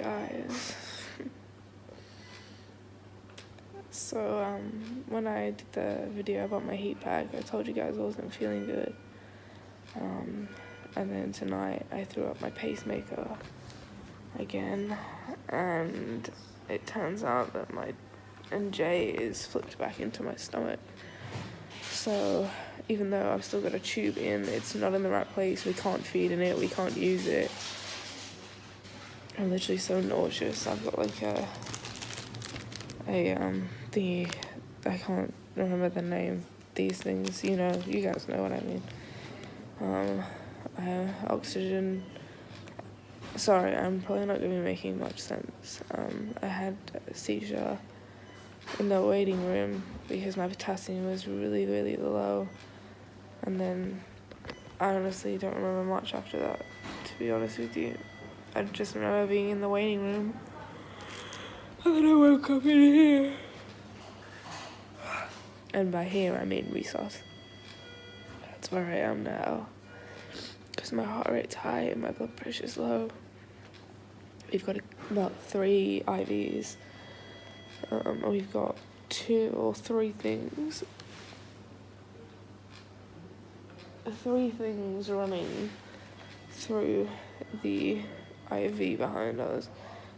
guys. So when I did the video about my heat pack, I told you guys I wasn't feeling good. And then tonight I threw up my pacemaker again, and it turns out that my NJ is flipped back into my stomach. So even though I've still got a tube in, it's not in the right place. We can't feed in it, we can't use it. I'm literally so nauseous. I've got like a thingy, I can't remember the name. These things, you know, you guys know what I mean. Oxygen. Sorry, I'm probably not going to be making much sense. I had a seizure in the waiting room because my potassium was really, really low. And then I honestly don't remember much after that, to be honest with you. I just remember being in the waiting room. And then I woke up in here. And by here, I mean resource. That's where I am now. Because my heart rate's high and my blood pressure's low. We've got about 3 IVs. We've got 2 or 3 things. 3 things running through the IV behind us.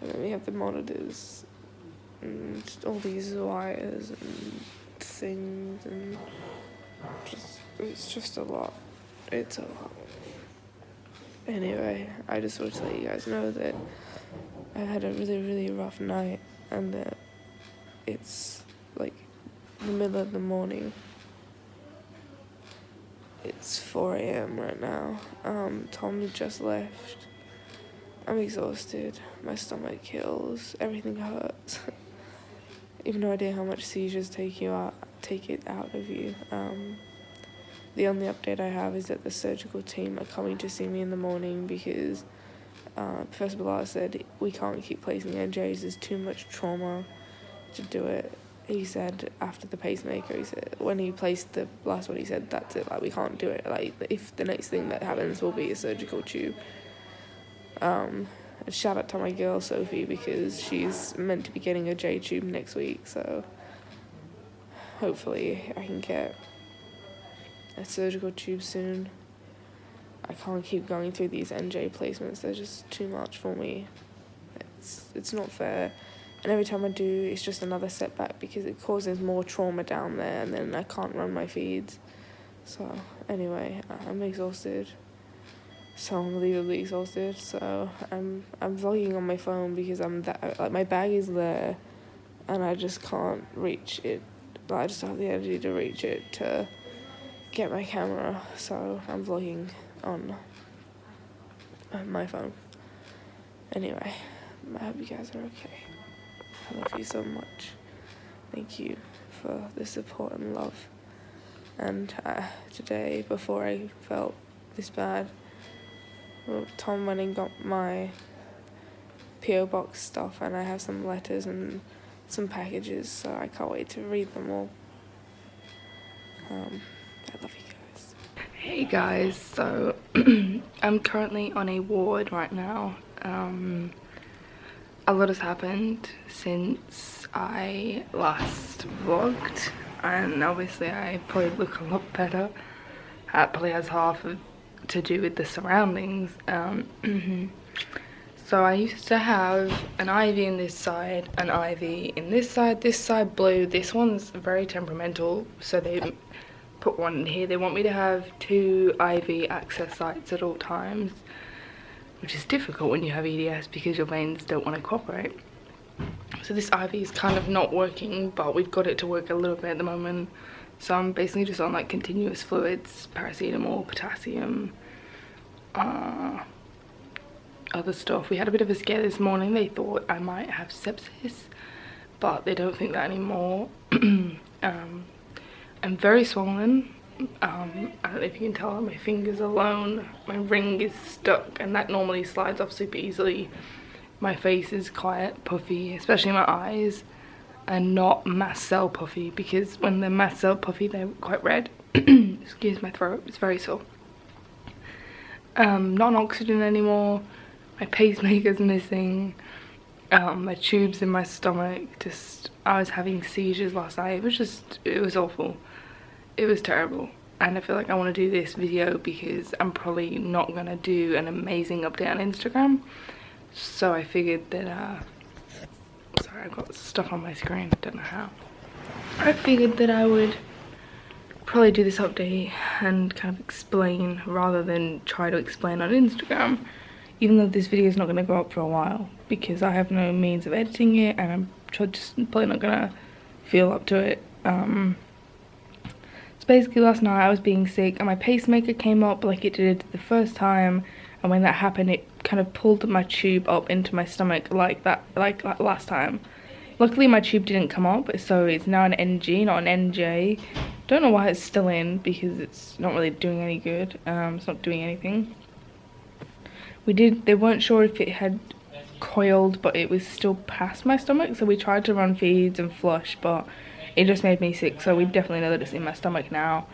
And then we have the monitors and all these wires and things, and it's just a lot. It's a lot. Anyway, I just wanted to let you guys know that I had a really, really rough night, and that it's like the middle of the morning. It's 4 AM right now. Tom just left. I'm exhausted. My stomach kills. Everything hurts. Even no idea how much seizures take it out of you. The only update I have is that the surgical team are coming to see me in the morning because Professor Bilal said we can't keep placing NJs. There's too much trauma to do it. He said after the pacemaker, he said when he placed the last one, he said that's it. Like, we can't do it. Like, if the next thing that happens will be a surgical tube. Shout out to my girl Sophie because she's meant to be getting a J tube next week, so hopefully I can get a surgical tube soon. I can't keep going through these NJ placements. They're just too much for me. It's not fair, and every time I do, it's just another setback because it causes more trauma down there, and then I can't run my feeds. So anyway, I'm exhausted. So unbelievably exhausted. So I'm vlogging on my phone because my bag is there, and I just can't reach it. I just don't have the energy to reach it to get my camera. So I'm vlogging on my phone. Anyway, I hope you guys are okay. I love you so much. Thank you for the support and love. And today, before I felt this bad, Tom went and got my P.O. box stuff, and I have some letters and some packages, so I can't wait to read them all. I love you guys. Hey guys, so I'm currently on a ward right now. A lot has happened since I last vlogged, and obviously I probably look a lot better. That probably has half to do with the surroundings. So I used to have an IV in this side, an IV in this side blue. This one's very temperamental, so they put one in here. They want me to have 2 IV access sites at all times, which is difficult when you have EDS because your veins don't want to cooperate. So this IV is kind of not working, but we've got it to work a little bit at the moment. So I'm basically just on like continuous fluids, paracetamol, potassium, other stuff. We had a bit of a scare this morning. They thought I might have sepsis, but they don't think that anymore. I'm very swollen. I don't know if you can tell on my fingers alone. My ring is stuck, and that normally slides off super easily. My face is quite puffy, especially my eyes, and not mast cell puffy, because when they're mast cell puffy, they're quite red. Excuse my throat, it's very sore. Not on oxygen anymore. My pacemaker's missing. my tubes in my stomach, I was having seizures last night. It was awful. It was terrible. And I feel like I want to do this video because I'm probably not gonna do an amazing update on Instagram. So I figured that, sorry, I got stuck on my screen, don't know how. I figured that I would probably do this update and kind of explain rather than try to explain on Instagram, even though this video is not going to go up for a while because I have no means of editing it and I'm just probably not going to feel up to it. So basically last night I was being sick and my pacemaker came up like it did the first time, and when that happened it kind of pulled my tube up into my stomach like last time. Luckily my tube didn't come up, so it's now an NG, not an NJ. Don't know why it's still in because it's not really doing any good. It's not doing anything. They weren't sure if it had coiled, but it was still past my stomach, so we tried to run feeds and flush, but it just made me sick, so we definitely know that it's in my stomach now.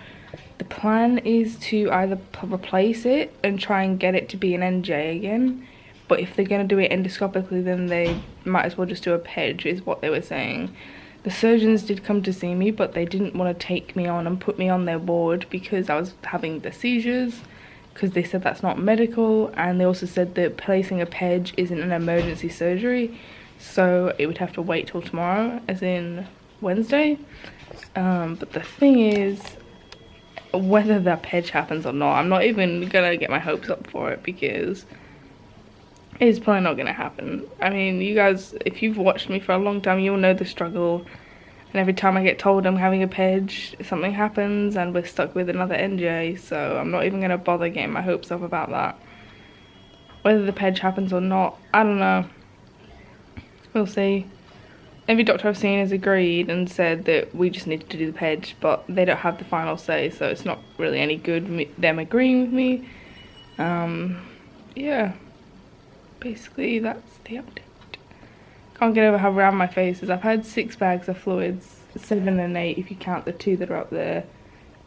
The plan is to either replace it and try and get it to be an NJ again, but if they're going to do it endoscopically then they might as well just do a PEG, is what they were saying. The surgeons did come to see me, but they didn't want to take me on and put me on their ward because I was having the seizures, because they said that's not medical, and they also said that placing a PEG isn't an emergency surgery, so it would have to wait till tomorrow, as in Wednesday. But the thing is, whether that PEG happens or not, I'm not even gonna get my hopes up for it because it's probably not gonna happen. I mean, you guys, if you've watched me for a long time, you'll know the struggle, and every time I get told I'm having a PEG, something happens and we're stuck with another NJ, so I'm not even gonna bother getting my hopes up about that. Whether the PEG happens or not, I don't know. We'll see. Every doctor I've seen has agreed and said that we just need to do the PEG, but they don't have the final say, so it's not really any good them agreeing with me. Yeah, basically that's the update. Can't get over how round my face is. I've had 6 bags of fluids, 7 and 8 if you count the 2 that are up there,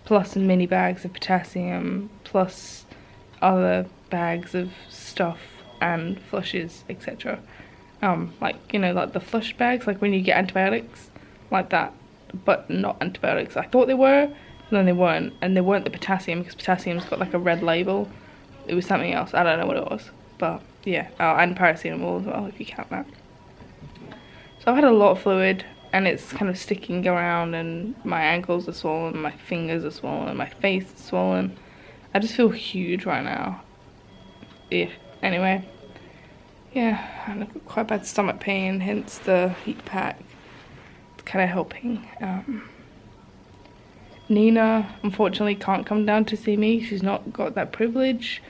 plus some mini bags of potassium, plus other bags of stuff and flushes, etc. Like, you know, like the flush bags, like when you get antibiotics, like that, but not antibiotics. I thought they were, but then they weren't, and they weren't the potassium, because potassium's got like a red label. It was something else, I don't know what it was, but yeah. Oh, and paracetamol as well, if you count that. So I've had a lot of fluid, and it's kind of sticking around, and my ankles are swollen, my fingers are swollen, my face is swollen. I just feel huge right now. Yeah, anyway. Yeah, and I've got quite bad stomach pain, hence the heat pack. It's kind of helping. Nina, unfortunately, can't come down to see me. She's not got that privilege,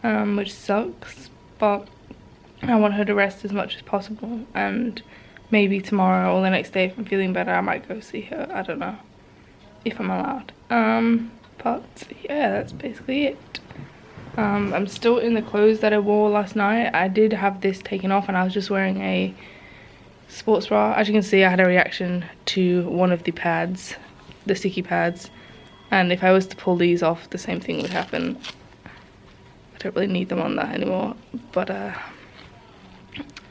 which sucks. But I want her to rest as much as possible. And maybe tomorrow or the next day, if I'm feeling better, I might go see her. I don't know if I'm allowed. But yeah, that's basically it. I'm still in the clothes that I wore last night. I did have this taken off and I was just wearing a sports bra. As you can see, I had a reaction to one of the pads, the sticky pads, and if I was to pull these off, the same thing would happen. I don't really need them on that anymore, but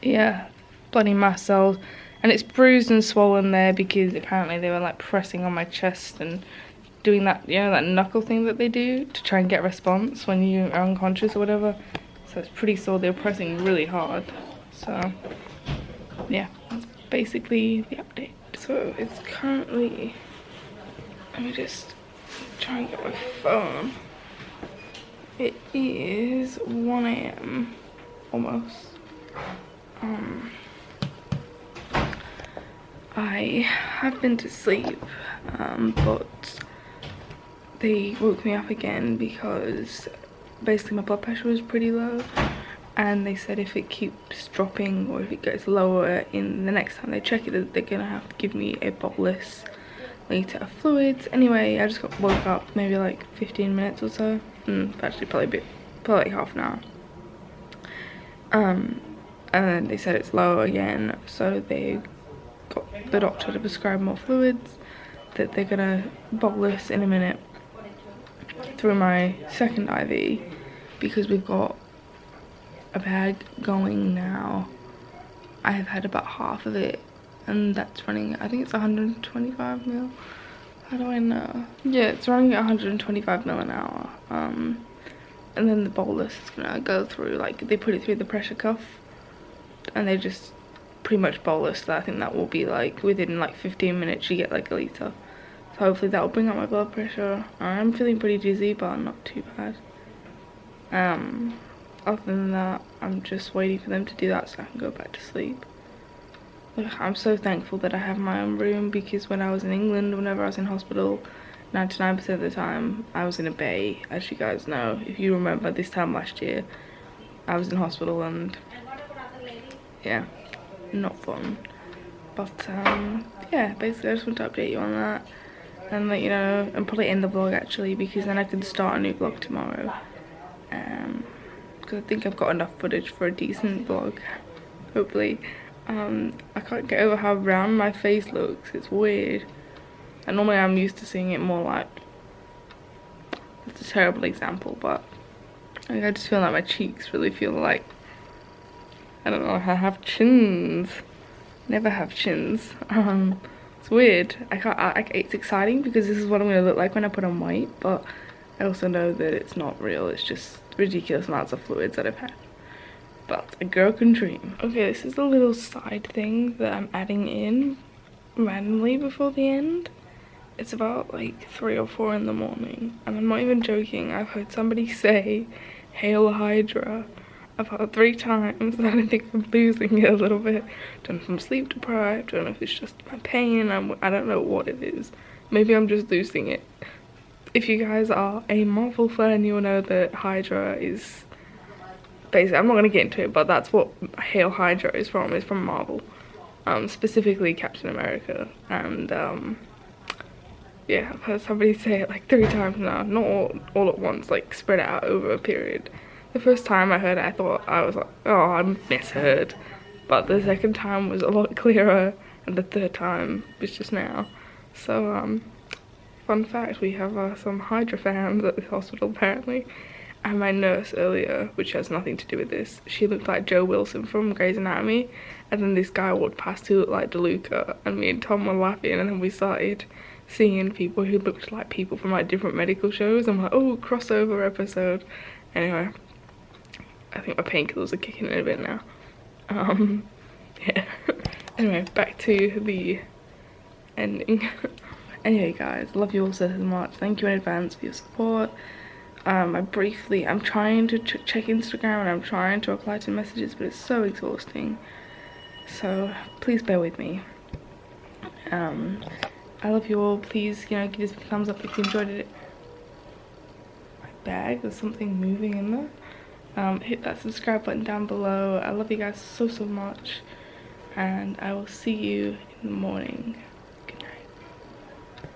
yeah, bloody mast cells, and it's bruised and swollen there because apparently they were like pressing on my chest and doing that, you know, that knuckle thing that they do to try and get response when you are unconscious or whatever. So it's pretty sore. They were pressing really hard. So yeah, that's basically the update. So it's currently, let me just try and get my phone. It is 1 AM almost. I have been to sleep, but they woke me up again because basically my blood pressure was pretty low, and they said if it keeps dropping or if it gets lower in the next time they check it, they're gonna have to give me a bolus later of fluids. Anyway, I just woke up maybe like 15 minutes or so, actually probably like half an hour, and then they said it's low again, so they got the doctor to prescribe more fluids that they're gonna bolus in a minute through my second IV, because we've got a bag going now I have had about half of it, and that's running, I think it's 125 mil. How do I know? Yeah, it's running at 125 mil an hour. And then the bolus is gonna go through, like, they put it through the pressure cuff, and they just pretty much bolus that. I think that will be like within like 15 minutes you get like a litre. So hopefully that will bring up my blood pressure. I'm feeling pretty dizzy, but not too bad. Other than that, I'm just waiting for them to do that so I can go back to sleep. Like, I'm so thankful that I have my own room, because when I was in England, whenever I was in hospital, 99% of the time I was in a bay. As you guys know, if you remember this time last year, I was in hospital, and yeah, not fun. But yeah, basically I just want to update you on that and let you know, and probably end the vlog actually, because then I can start a new vlog tomorrow. Because I think I've got enough footage for a decent vlog, hopefully. I can't get over how round my face looks. It's weird. And normally I'm used to seeing it more like, it's a terrible example, but I just feel like my cheeks really feel like, I don't know, I have chins. Never have chins. It's weird. It's exciting because this is what I'm gonna look like when I put on weight, but I also know that it's not real. It's just ridiculous amounts of fluids that I've had. But a girl can dream. Okay, this is a little side thing that I'm adding in randomly before the end. It's about like 3 or 4 in the morning, and I'm not even joking. I've heard somebody say "Hail Hydra" about 3 times, and I think I'm losing it a little bit. Don't know if I'm sleep deprived, don't know if it's just my pain, I don't know what it is. Maybe I'm just losing it. If you guys are a Marvel fan, you'll know that Hydra is basically, I'm not going to get into it, but that's what Hail Hydra is from Marvel. Specifically Captain America, and yeah, I've heard somebody say it like 3 times now, not all at once, like spread out over a period. The first time I heard it, I thought, I was like, oh, I misheard. But the second time was a lot clearer, and the third time was just now. So, fun fact, we have some Hydra fans at this hospital apparently. And my nurse earlier, which has nothing to do with this, she looked like Joe Wilson from Grey's Anatomy. And then this guy walked past who looked like DeLuca, and me and Tom were laughing, and then we started seeing people who looked like people from like different medical shows. I'm like, oh, crossover episode. Anyway, I think my painkillers are kicking in a bit now. Yeah. Anyway, back to the ending. Anyway guys, love you all so much. Thank you in advance for your support. I'm trying to check Instagram, and I'm trying to reply to messages, but it's so exhausting. So please bear with me. I love you all. Please, you know, give this a thumbs up if you enjoyed it. My bag, there's something moving in there. Hit that subscribe button down below. I love you guys so much, and I will see you in the morning.